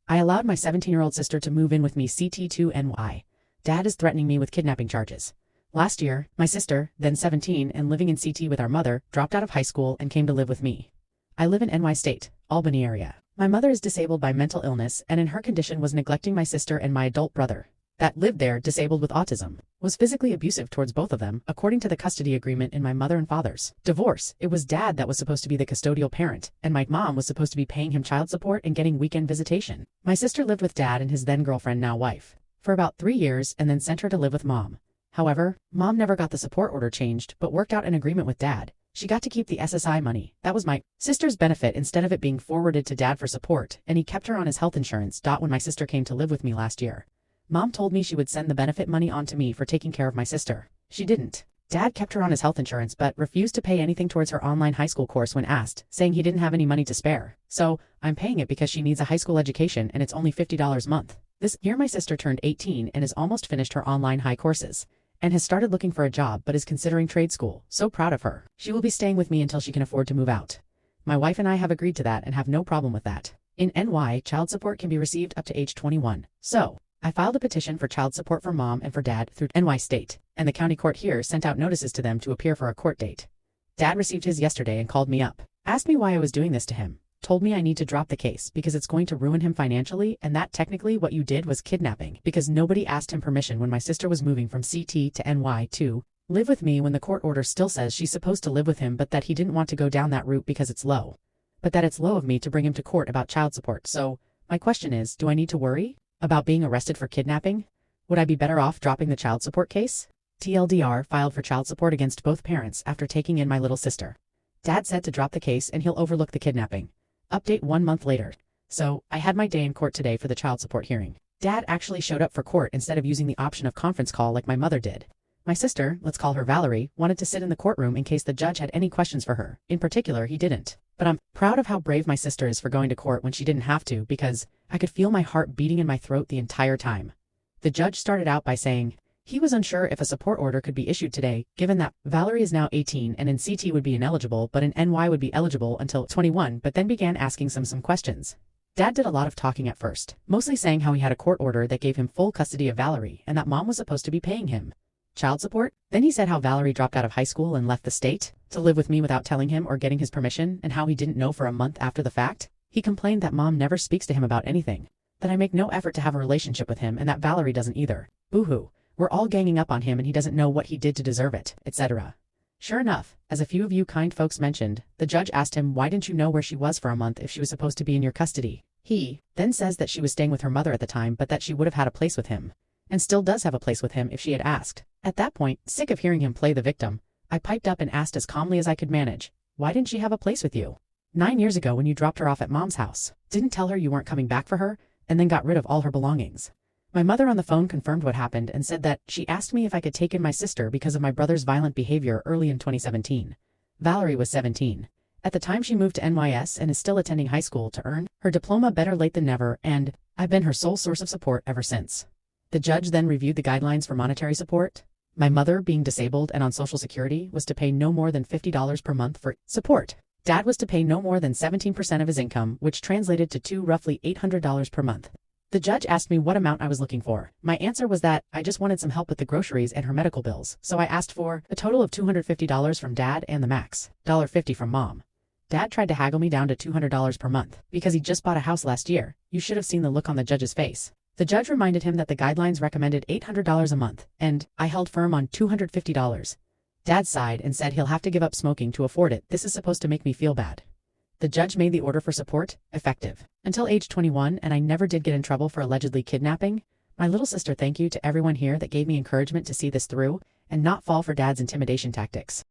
I allowed my 17-year-old sister to move in with me CT2NY. Dad is threatening me with kidnapping charges. Last year, my sister, then 17 and living in CT with our mother, dropped out of high school and came to live with me. I live in NY State, Albany area. My mother is disabled by mental illness and in her condition was neglecting my sister and my adult brother, that lived there disabled with autism, was physically abusive towards both of them according to the custody agreement in my mother and father's divorce. It was Dad that was supposed to be the custodial parent, and my mom was supposed to be paying him child support and getting weekend visitation. My sister lived with Dad and his then girlfriend, now wife, for about 3 years and then sent her to live with Mom. However, Mom never got the support order changed but worked out an agreement with Dad. She got to keep the SSI money. That was my sister's benefit instead of it being forwarded to Dad for support, and he kept her on his health insurance. When my sister came to live with me last year, Mom told me she would send the benefit money on to me for taking care of my sister. She didn't. Dad kept her on his health insurance but refused to pay anything towards her online high school course when asked, saying he didn't have any money to spare. So, I'm paying it because she needs a high school education and it's only $50 a month. This year my sister turned 18 and has almost finished her online high courses, and has started looking for a job but is considering trade school. So proud of her. She will be staying with me until she can afford to move out. My wife and I have agreed to that and have no problem with that. In NY, child support can be received up to age 21. So, I filed a petition for child support for Mom and for Dad through NY State, and the county court here sent out notices to them to appear for a court date. Dad received his yesterday and called me up, asked me why I was doing this to him, told me I need to drop the case because it's going to ruin him financially and that technically what you did was kidnapping because nobody asked him permission when my sister was moving from CT to NY to live with me when the court order still says she's supposed to live with him but that he didn't want to go down that route because it's low. But that it's low of me to bring him to court about child support. So, my question is, do I need to worry about being arrested for kidnapping? Would I be better off dropping the child support case? TLDR filed for child support against both parents after taking in my little sister. Dad said to drop the case and he'll overlook the kidnapping. Update 1 month later. So, I had my day in court today for the child support hearing. Dad actually showed up for court instead of using the option of conference call like my mother did. My sister, let's call her Valerie, wanted to sit in the courtroom in case the judge had any questions for her. In particular, he didn't. But I'm proud of how brave my sister is for going to court when she didn't have to because I could feel my heart beating in my throat the entire time. The judge started out by saying he was unsure if a support order could be issued today, given that Valerie is now 18 and in CT would be ineligible but in NY would be eligible until 21, but then began asking some questions. Dad did a lot of talking at first, mostly saying how he had a court order that gave him full custody of Valerie and that Mom was supposed to be paying him child support. Then he said how Valerie dropped out of high school and left the state to live with me without telling him or getting his permission and how he didn't know for a month after the fact. He complained that Mom never speaks to him about anything, that I make no effort to have a relationship with him and that Valerie doesn't either. Boo-hoo. We're all ganging up on him and he doesn't know what he did to deserve it, etc. Sure enough, as a few of you kind folks mentioned, the judge asked him why didn't you know where she was for a month if she was supposed to be in your custody. He then says that she was staying with her mother at the time but that she would have had a place with him, and still does have a place with him if she had asked. At that point, sick of hearing him play the victim, I piped up and asked as calmly as I could manage, why didn't she have a place with you 9 years ago when you dropped her off at Mom's house, didn't tell her you weren't coming back for her, and then got rid of all her belongings? My mother on the phone confirmed what happened and said that she asked me if I could take in my sister because of my brother's violent behavior early in 2017. Valerie was 17. At the time she moved to NYS and is still attending high school to earn her diploma. Better late than never, and I've been her sole source of support ever since. The judge then reviewed the guidelines for monetary support. My mother, being disabled and on Social Security, was to pay no more than $50 per month for support. Dad was to pay no more than 17% of his income, which translated to roughly $800 per month. The judge asked me what amount I was looking for. My answer was that I just wanted some help with the groceries and her medical bills, so I asked for a total of $250 from Dad and the max $50 from Mom. Dad tried to haggle me down to $200 per month because he just bought a house last year. You should have seen the look on the judge's face. The judge reminded him that the guidelines recommended $800 a month, and I held firm on $250. Dad sighed and said he'll have to give up smoking to afford it. This is supposed to make me feel bad. The judge made the order for support effective until age 21, and I never did get in trouble for allegedly kidnapping my little sister. Thank you to everyone here that gave me encouragement to see this through and not fall for Dad's intimidation tactics.